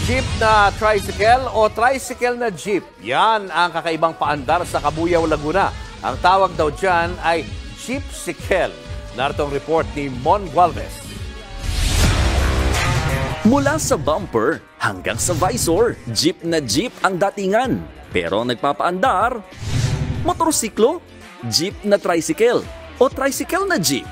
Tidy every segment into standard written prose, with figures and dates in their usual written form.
Jeep na tricycle o tricycle na jeep? Yan ang kakaibang paandar sa Cabuyao, Laguna. Ang tawag daw dyan ay jeepcycle. Narito ang report ni Mon Gualvez. Mula sa bumper hanggang sa visor, jeep na jeep ang datingan. Pero ang nagpapaandar, motorsiklo, jeep na tricycle o tricycle na jeep.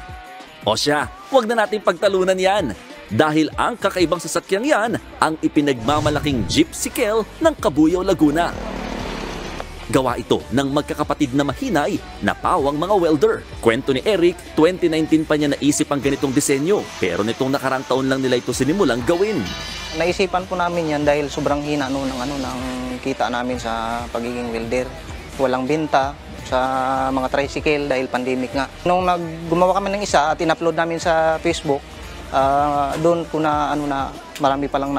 O siya, huwag na natin pagtalunan yan. Dahil ang kakaibang sasakyang yan ang ipinagmamalaking jeepcycle ng Cabuyao, Laguna. Gawa ito ng magkakapatid na mahinay na pawang mga welder. Kwento ni Eric, 2019 pa niya naisip ang ganitong disenyo. Pero nitong nakarang taon lang nila ito sinimulang gawin. Naisipan po namin yan dahil sobrang hina ng kita namin sa pagiging welder. Walang benta sa mga tricycle dahil pandemic nga. Nung gumawa kami ng isa at in-upload namin sa Facebook, doon po na marami palang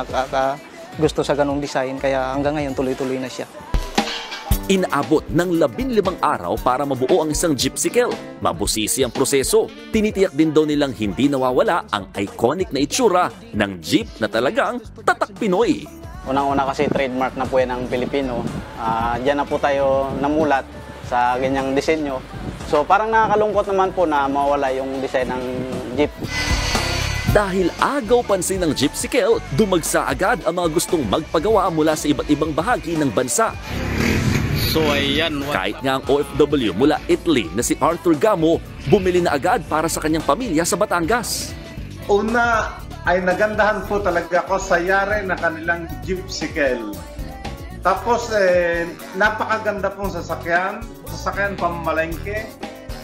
gusto sa ganong design, kaya hanggang ngayon tuloy-tuloy na siya. Inaabot ng 15 araw para mabuo ang isang jeepcycle. Mabusisi ang proseso. Tinitiyak din daw nilang hindi nawawala ang iconic na itsura ng jeep na talagang tatak Pinoy. Unang-una kasi trademark na po yan ng Pilipino. Diyan na po tayo namulat sa ganyang disenyo. So parang nakakalungkot naman po na mawala yung design ng jeep. Dahil agaw pansin ng jeepcycle, dumagsa agad ang mga gustong magpagawa mula sa iba't ibang bahagi ng bansa. So ayan, kahit nga ang OFW mula Italy na si Arthur Gamo, bumili na agad para sa kanyang pamilya sa Batangas. Una ay nagandahan po talaga ako sa yari na kanilang jeepcycle. Tapos napakaganda pong sasakyan pamamalengke.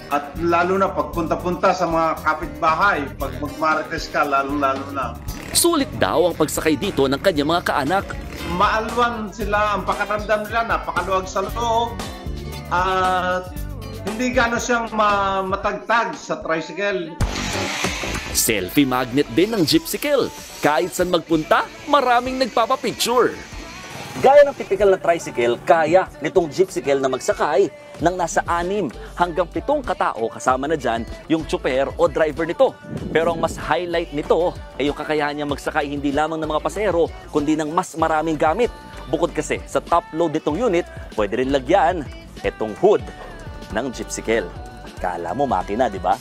At lalo na pagpunta-punta sa mga kapitbahay, pag magmarites ka, lalo-lalo na. Sulit daw ang pagsakay dito ng kanyang mga kaanak. Maalwan sila, ang pakaramdam nila, napakaluwag sa loob. At hindi gano'n siyang matagtag sa tricycle. Selfie magnet din ng jeepcycle. Kahit saan magpunta, maraming nagpapapicture. Gaya ng typical na tricycle, kaya nitong jeepcycle na magsakay ng nasa 6 hanggang 7 katao, kasama na dyan yung tsuper o driver nito. Pero ang mas highlight nito ay yung kakayahan niya magsakay hindi lamang ng mga pasahero, kundi ng mas maraming gamit. Bukod kasi sa top load nitong unit, pwede rin lagyan itong hood ng jeepcycle. Kala mo makina, di ba?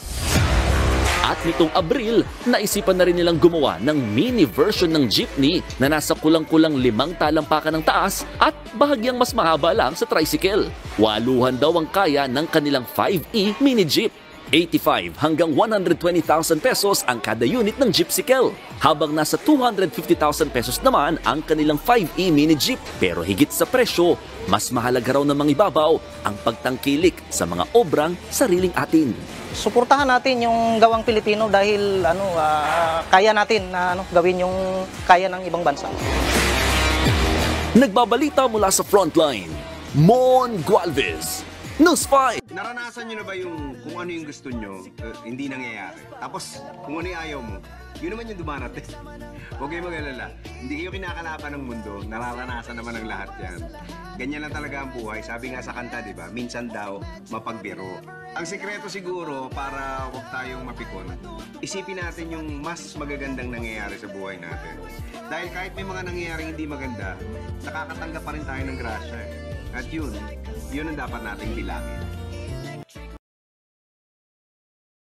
At nitong Abril, naisipan na rin nilang gumawa ng mini version ng jeepney na nasa kulang-kulang 5 talampakan ng taas at bahagyang mas mahaba lang sa tricycle. 8 daw ang kaya ng kanilang 5E mini jeep. 85 hanggang 120,000 pesos ang kada unit ng jeepcycle. Habang nasa 250,000 pesos naman ang kanilang 5E mini jeep. Pero higit sa presyo, mas mahalaga raw ng mga ibabaw ang pagtangkilik sa mga obrang sariling atin. Suportahan natin yung gawang Pilipino dahil kaya natin na gawin yung kaya ng ibang bansa. Nagbabalita mula sa frontline, Mon Gualvez, News 5. Naranasan nyo na ba yung kung ano yung gusto nyo, hindi nangyayari? Tapos kung ano yung ayaw mo, yun naman yung dumarating. Huwag kayo mag-alala. Hindi kayo kinakalaban ng mundo, nararanasan naman ng lahat yan. Ganyan lang talaga ang buhay. Sabi nga sa kanta, di ba? Minsan daw, mapagbiro. Ang sikreto siguro para huwag tayong mapikon, isipin natin yung mas magagandang nangyayari sa buhay natin. Dahil kahit may mga nangyayaring hindi maganda, nakakatanggap pa rin tayo ng grasya. At yun ang dapat nating bilangin.